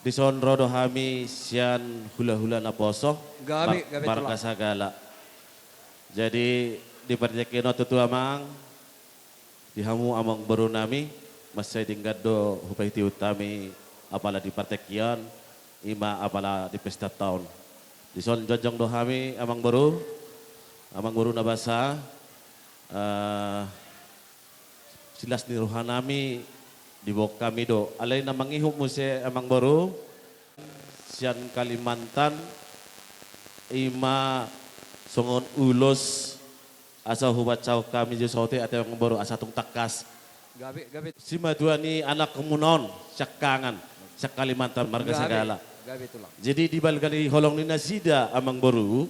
Di sonro do hami sian hula-hula na poso. Gabi Marga tulak. sagala. Jadi di perjekino tutu amang. Di hamu amang baru nami. Masay tinggal do hupay utami. Apala di partekian. Ima apala di pesta tahun. Di son jojong do hami amang baru. Amang baru na basa. Silas ni rohanami di bawah kami do. Alay na mangihop mo si amang baru. Sian Kalimantan. Ima songon ulos. Asa hubat caw kami di sote at amang baru asa tung takas. Gabi. Si madua ni anak kemunon. Siak kangan. Siak Kalimantan marga segala. Gabi tulak. Jadi di balik ni holong ni nasida amang baru.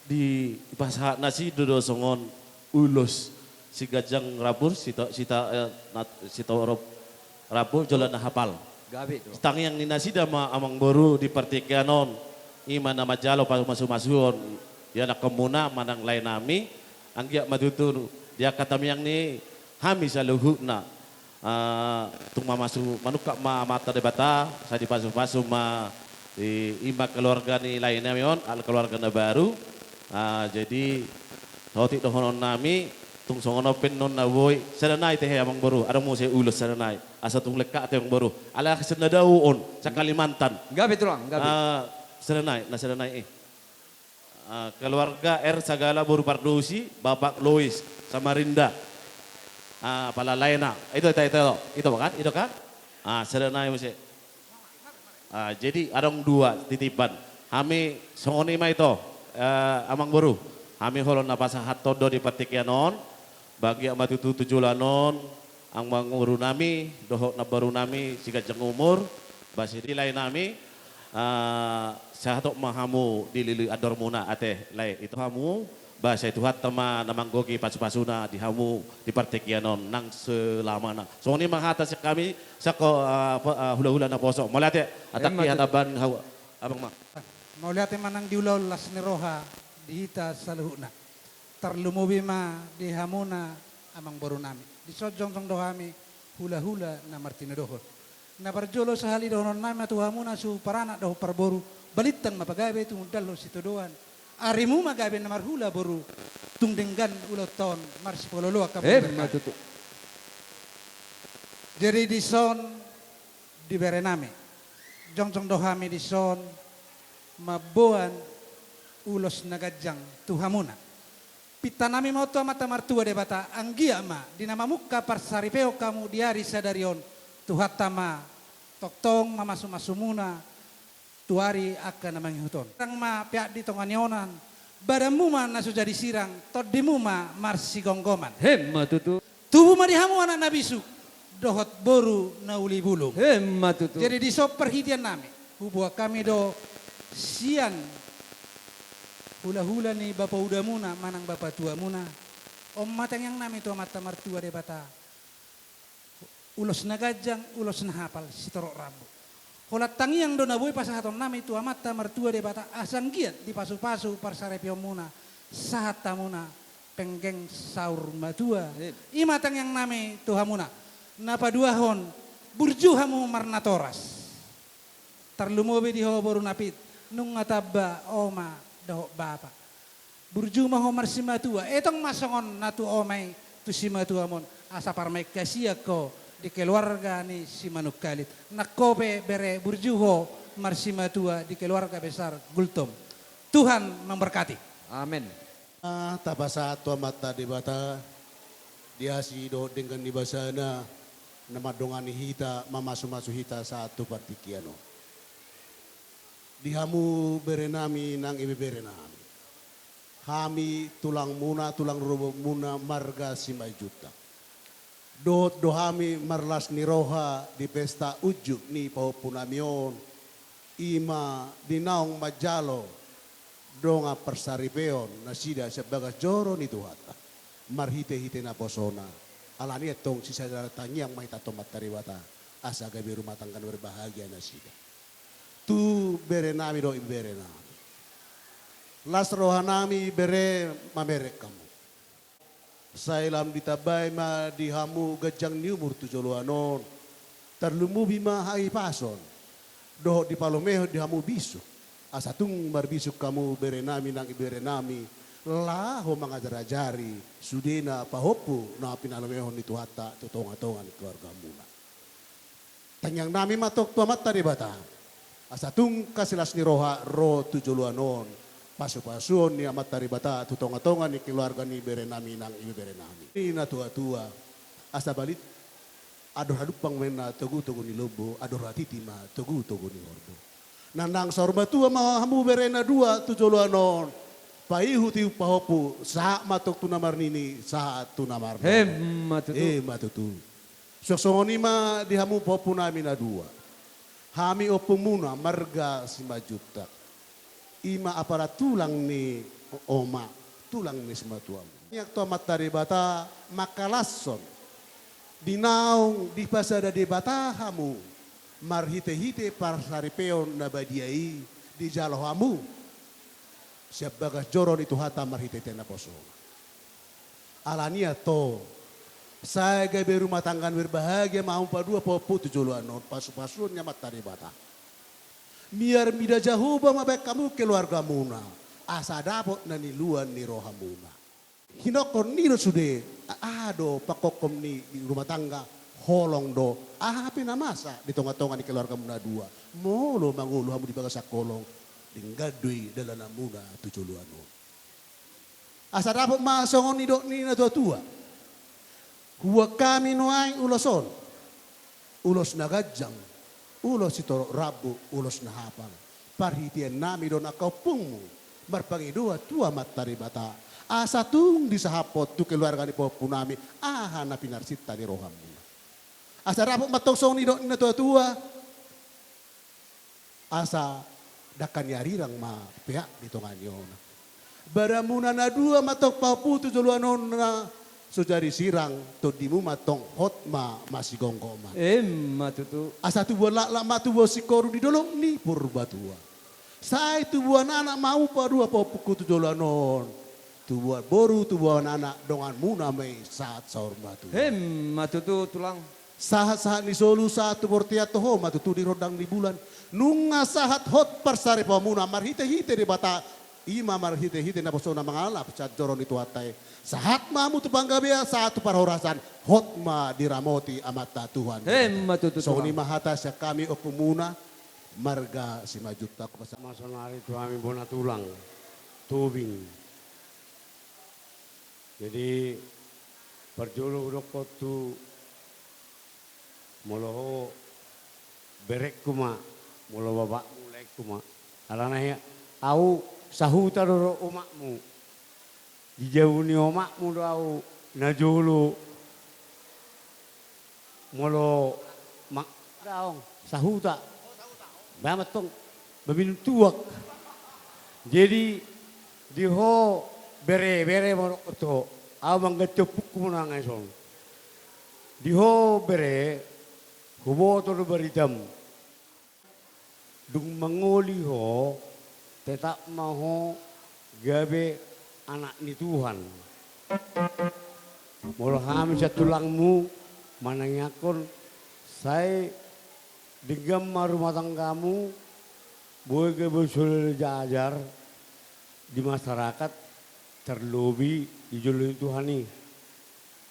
Di pasahat nasido do songon ulos. Si gajang rabur, si rob rabur jalan na hapal. Gabi tulak. Stang yang ninasida ma amang baru di partikanon. Ima na majalo pa masumasuon. Dia nak kemuna manang lain nami. Anggiak matutur. Dia kata yang ni hami sa luhut na. Tung mamasu manuka ma mata de bata. Sa di pasu-pasu ma di ima keluarga ni lain nami on. Al keluarga na baru. Jadi Tautik dohonon nami tung songono pennon na boy saranay teh amang baru ada mo say ulos saranay asa tung leka teh amang baru ala kasen na daon sa Kalimantan Gabi tulak. Gabi. saranay keluarga sagala baru Pardusi Bapak Lois Samarinda Palalay na itu kan saranay mo say jadi adong dua titipan kami songoni ma ito amang baru kami holon na pasahat todo di patikyanon, bagi amat itu tujulanon, ang manguru nami, dohok na baru nami, sigat jang umur, basi dilay nami, sa hatok mahamu dilili ador muna ate, lay itu hamu, basa itu hat tama namanggogi pasu-pasuna di hamu di patikyanon nang selama na. So ini manghata sa kami sa hula-hula na poso. Malate ataki hataban abang ma. Mauliate manang diulaw las ni Roha dihita sa luhuna. Tarlumubi ma di hamuna amang baru nami. Di sojong tong dohami hula-hula na martina dohon. Na barjolo sa hali dohon nami atu hamuna su parana doh parboru. Balitang mapagabe tu dalo situ doan. Arimu magabe na marhula boru. Tung denggan ulo ton marsi pololo akam. Matutu. Jadi di son di berenami. Jong dohami di son mabuan ulos nagajang tuhamuna. Pitanami mo to mata martua de bata anggia ma dinamamukka parsaripeo kamu diari sadarion tuhatama toktong mamasu-masumuna tuari akan namang huton. Rang ma piak di tonganyonan badamu ma nasu jadi sirang todimu ma marsi gonggoman. Matutu. Tubuh ma dihamu anak nabisu dohot boru nauli bulung. Matutu. Jadi di so perhitian nami hubua kami do sian hula-hula ni bapa uda muna, manang bapa tua muna. Om matang yang nami tua mata martua de bata. Ulos na gajang, ulos na hapal, sitorok rambu. Kolat tangi yang dona boy pasahaton nami tua mata martua de bata. Asang giat di pasu-pasu parsarepio muna. Sahata muna, penggeng saur matua. Imatang yang nami tuha muna. Napa dua hon, burjuhamu marnatoras. Tarlumobi di ho boru napit. Nung ataba oma. Dahok bapa. Burju maho marsimatua. Etong masongon natu omay tu simatua mon. Asa parmay kasih ko di keluarga ni si manuk kalit. Nakope bere burjuho marsimatua di keluarga besar Gultom. Tuhan memberkati. Amin. Tapasa tua mata di bata. Dia si do dengan di basana. Nama dongani hita mamasu-masu hita satu partikiano. Dihamu berenami nang ibe berenami. Hami tulang muna, tulang rubo muna marga simai juta. Dohami marlas ni roha di pesta ujuk ni paupunamion. Ima dinaong majalo. Donga persaripeon nasida sebagai joro ni tuhata. Marhite-hite na posona. Alani etong sisa datang yang mahita tomat taribata. Asa gabi rumah tangga berbahagia nasida. Tu bere nami do bere nami. Las rohanami bere mamerek kamu. Sailam ditabay ma dihamu gajang ni umur 7 anon. Terlumubi ma hai pason. doh di palomeho di hamu bisu. Asatung marbisu kamu berenami nang iberenami. Laho mangajar-ajari sudena pahopu na pinalomeho ni tuhata tutonga-tonga ni keluarga muna. Tanyang nami matok tua mata di bata. Asatung kasilas ni roha ro tujuluanon. Pasu-pasuon ni amat dari bata tutonga-tonga ni keluarga ni berenami nang ibe berenami. Ini na tua-tua asa balit ador hadupang mena togu-togu ni lobo ador hatiti ma togu-togu ni hordo. Nandang sorba tua ma hamu berena dua tujuluanon. Paihu tiu pahopu sa matok tunamar nini sa tunamar. Matutu. Sosoni ma di hamu pahopu nami na dua. Hami opumuna marga 5 juta. Ima aparat tulang ni oma, tulang ni sematuamu. Yak to matari bata makalason. Dinaung di pasada di bata hamu. Marhite-hite parsaripeon na badiai di jalo hamu. Siap bagas joron itu hata marhite-hite na poso. Alania to. Saya gabe rumah tanggan berbahagia mau padua popo tujuluan non pasu-pasuan nyamat tari bata. Biar mida jauh bang mabek kamu keluarga muna. Asa dapot nani luan ni roha muna. Hinokon niro sude. Ado pakokom ni di rumah tangga. Holong do. Api namasa di tonga-tonga ni keluarga muna dua. Molo mangulu hamu di bagasa kolong. Dinggadui dalana muna tujuluan non. Asa dapot masongon ni do ni na tua-tua. Huwa kami nuai uloson, ulos nagajang, ulos itoro rabu, ulos nahapang. Parhitian nami don akau pungmu, marpangidua tua matari bata. Asa tung di sahapot tu keluarga ni popu nami, aha na pinarsita ni rohamu. Asa rabu matosong ni don na tua-tua, asa dakan yarirang ma pihak di tonganyon. Baramuna na dua matok papu tu joluanon na sujari sirang to dimu matong hotma masih gongkoma. Matutu. Asa tu buat lak matu buat si koru di dolong ni purbatua. Saya tu buat anak mau padua popuku tu dolanon. Tu buat boru tu buat anak dongan muna mai saat saur batu. Matutu tulang. Sahat-sahat ni solu saat tu bortia toho matutu di rodang di bulan. Nunga sahat hot persari pamuna marhite-hite di bata. Ima marhite-hite na posona mangalap cat joron itu hatai. Sahat mamu tu panggabea satu parhorasan hotma diramoti amata Tuhan. Matutu So tulang. ni mahata siya kami opumuna marga 5 juta ko sa Masonari itu kami bona tulang, tubing. Jadi perjulu udok tu moloho berek kuma, molo babak mulai kuma. Alana ya, au sahuta doro omakmu. Dijauhni omakmu do au najulu molo mak daong sahuta. Bamat tong baminum tuak. Jadi diho bere morok to au manggatepuk kumuna ngaison. Diho bere hubo to beritam. Dung mangoli ho tetap maho gabe anak ni Tuhan. Molo kami sa tulangmu manangakon saya digam rumah tanggamu boleh ke bersulit jajar di masyarakat terlobi dijoloi Tuhan ni.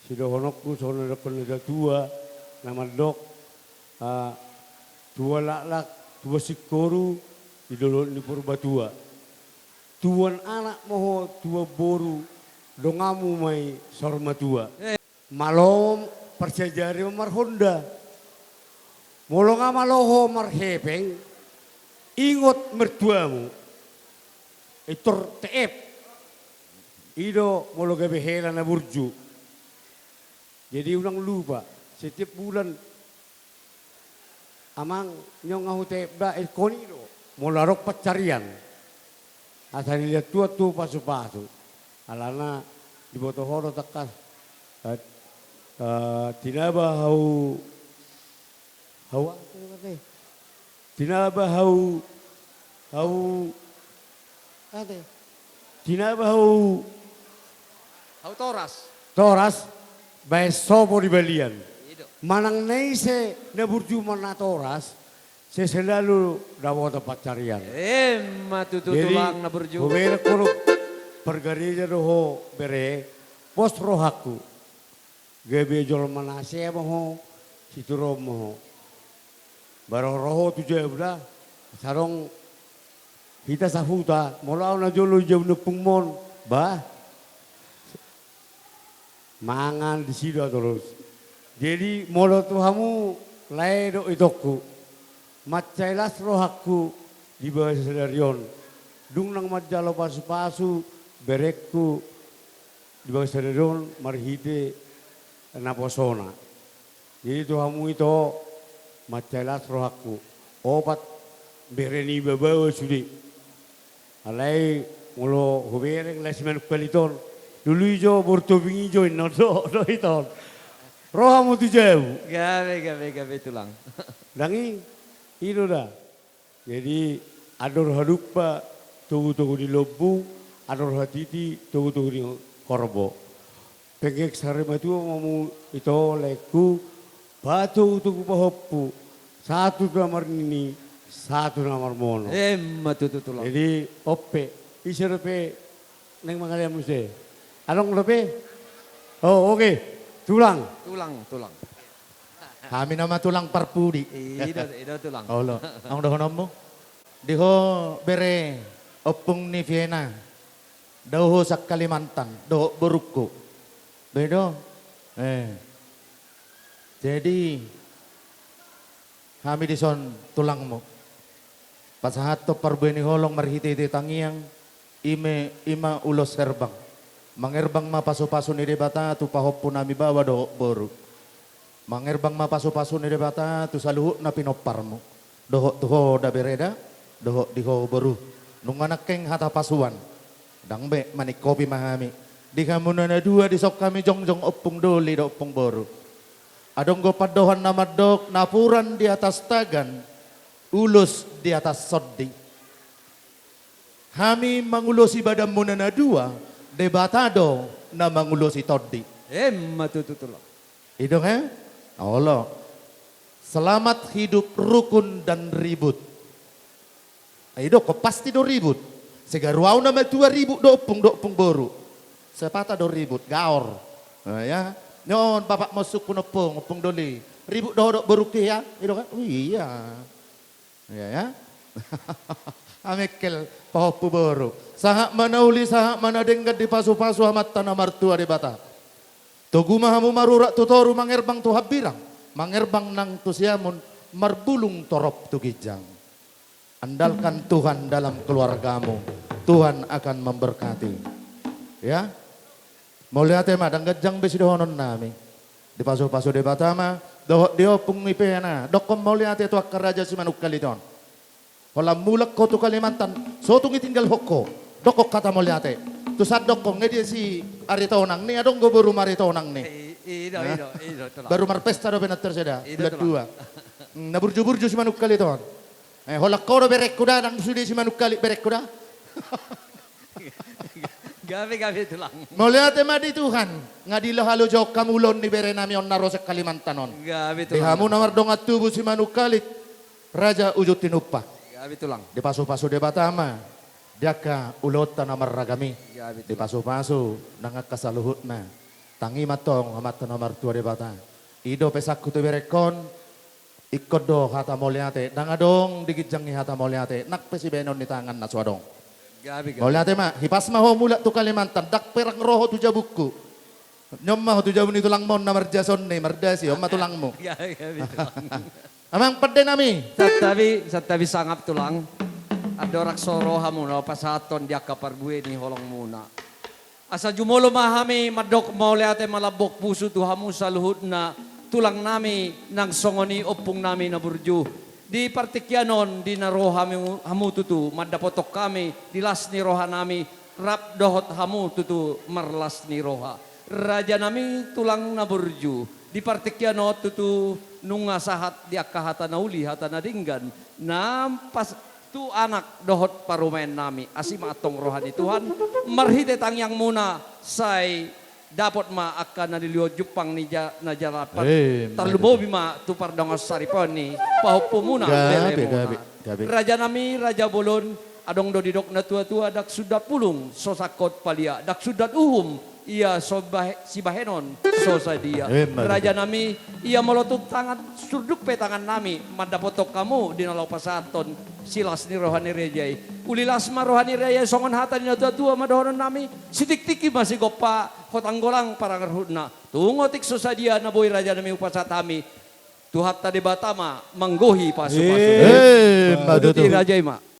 Sudah honokku sono dokon ada tua nama dok tua lak tua sikoru idolon ni purbatua. Tuan anak moho tua boru dongamu mai sorma tua. Malom persejari marhonda. Molonga maloho marhepeng ingot mertuamu. Itor teep. Ido mologa behela na burju. Jadi ulang lupa setiap bulan amang nyong ngahu teep da konido molarok pacarian. Asal lihat tua tu pasu-pasu. Alana di botohoro tekas tinaba hau tinaba hau ate tinaba hau toras bae sopo di balian manang neise na burju mana toras saya selalu dapat tempat carian. Matutu tulang na burju. Hubera kuruk pergarija roho bere pos rohaku. Gebe jol manase mo situro mo. Baro roho tuje bra sarong kita sahuta molau na jolo jauh nepung mon bah mangan di situ terus. Jadi molo tuhamu lain itokku. Macailas rohaku di bawah sedarion. Dung nang majalo pasu-pasu berekku di bawah sedarion marhite naposona. Jadi tuhamu itu macailas rohaku. Opat bereni babawa sudi. Alai mulo hubereng lesmen kualiton. Dulu ijo bortobing ijo inodo iton. Rohamu tu jauh. Gabe tulang. Dangi itu dah. Jadi ador hadukpa tugu di lobu, ador hatiti tugu di korbo. Pengek sarima tu mamu itu leku batu tugu pahopu. Satu nomor ini, satu nomor mono. Matutu tulang. Jadi ope, iserepe neng mangalia muse. Anong lepe? Oh oke, tulang. Tulang. Kami nama tulang parpudi. Ida tulang. Allah, ang dohonom mo. Diho bere opung ni Vienna. Doho sa Kalimantan, doho Borukko. Bedo. Jadi kami dison tulang mo. Pasahat to parbeni holong marhiti tangiang ima ulos herbang. Mangerbang mapaso-paso ni debata tu pahoppo nami bawa do boru. Mangerbang mapaso-paso ni debata tu saluhut na pinopar mo. Doho tuho da bereda, doho diho boru. Nung anak keng hata pasuan. Dangbe manik kopi mahami. Di kamu na dua di sok kami jongjong opung doli do opung boru. Adong go padohan na madok napuran di atas tagan. Ulus di atas soddi. Kami mangulosi badam muna na dua. Debatado na mangulosi toddi. Matutu tulang. Itu kan? Allah. Selamat hidup rukun dan ribut. Itu kok pasti do ribut. Segaruau nama 2000 do opung boru. Sepata do ribut gaor. Ya. Nyon bapak masuk opung doli. Ribut do boru ke ya. Itu kan? Oh iya. Ya. Amekel pahopu boru. Sahak mana uli sahak mana denggat di pasu-pasu amat tanah martua di bata. Toguma hamu marurak tutoru mangerbang tu habirang. Mangerbang nang tu siamun marbulung torop tu gijang. Andalkan Tuhan dalam keluargamu. Tuhan akan memberkati. Ya. Mau lihat tema dan gajang besi dohonon nami. Di pasu-pasu di bata ma. Diopung ipena. Dokom mau lihat itu akar raja simanuk kaliton. Kalau mulak ko tu Kalimantan, so tungi tinggal hoko, dokok kata mo liate. Tu sad dokok ngedi si aritonang ni adong go baru maritonang ni. Ida tulang. Baru marpesta do benar terseda, bulan tulang. 2. Naburju-burju si manuk kali ton. Holak ko do berek kuda nang sudi si manuk kali berek kuda. Gabe tulang. Mau liate ma di Tuhan, ngadilah halo jok kamulon ni bere nami on naro sa Kalimantanon. Gabe Di tulang. hamu namar dongat tubuh si manuk kali, Raja Ujut Tinupa. Gabe tulang. Di pasu-pasu de batama, diaka ulota na maragami. Gabe Di pasu-pasu, nangakasaluhut na. Tangi matong, amat na martua de bata. Ido pesak kutu berekon, ikod do hata moliate. Nangadong digitjangi hata moliate. Nakpesi benon ni tangan na suadong. Gabe. Moliate ma, hipas maho mula tu Kalimantan, dak perang roho tu jabukku. Nyom maho tu jabu ni tulang mon na marjason ni, mardasi, oma tulang mo. Gabe tulang. Amang pede nami. Satabi sangap tulang. Adorak soro hamu na pasaton dia kapar gue ni holong muna. Asa jumolo mahami madok maule ate malabok puso tu hamu sa luhut na tulang nami nang songoni opung nami na burju. Di partikyanon di naroha hamu tutu madapotok kami dilas ni roha nami rap dohot hamu tutu marlas ni roha. Raja nami tulang na burju. Di partikyano tutu nunga sahat di akahata na uli hata na dinggan nampas tu anak dohot parumen nami asim atong rohani Tuhan marhite tangyang muna say dapat ma akan naliliw Jepang ni najarapat. Eh, Terlubo bima tu pardongas saripon ni pahupo muna. Gabi, bele muna. gabi. Raja nami, Raja Bolon, adong do didok na tua-tua dak sudat pulung so sakot palia, dak sudat uhum ia so si bahenon so sa dia. Raja nami ia melotuk tangan surduk pe tangan nami madapotok kamu di nalau pasaton silas ni rohani rejai. Ulilas ma rohani rejai songon hata ni tua-tua madohonon nami sitik-tiki masih gopa hotanggolang para ngerhudna. Tungotik so sa dia na boy raja nami upasatami. Tuhat tadi batama manggohi pasu-pasu. Madutu. Raja ima.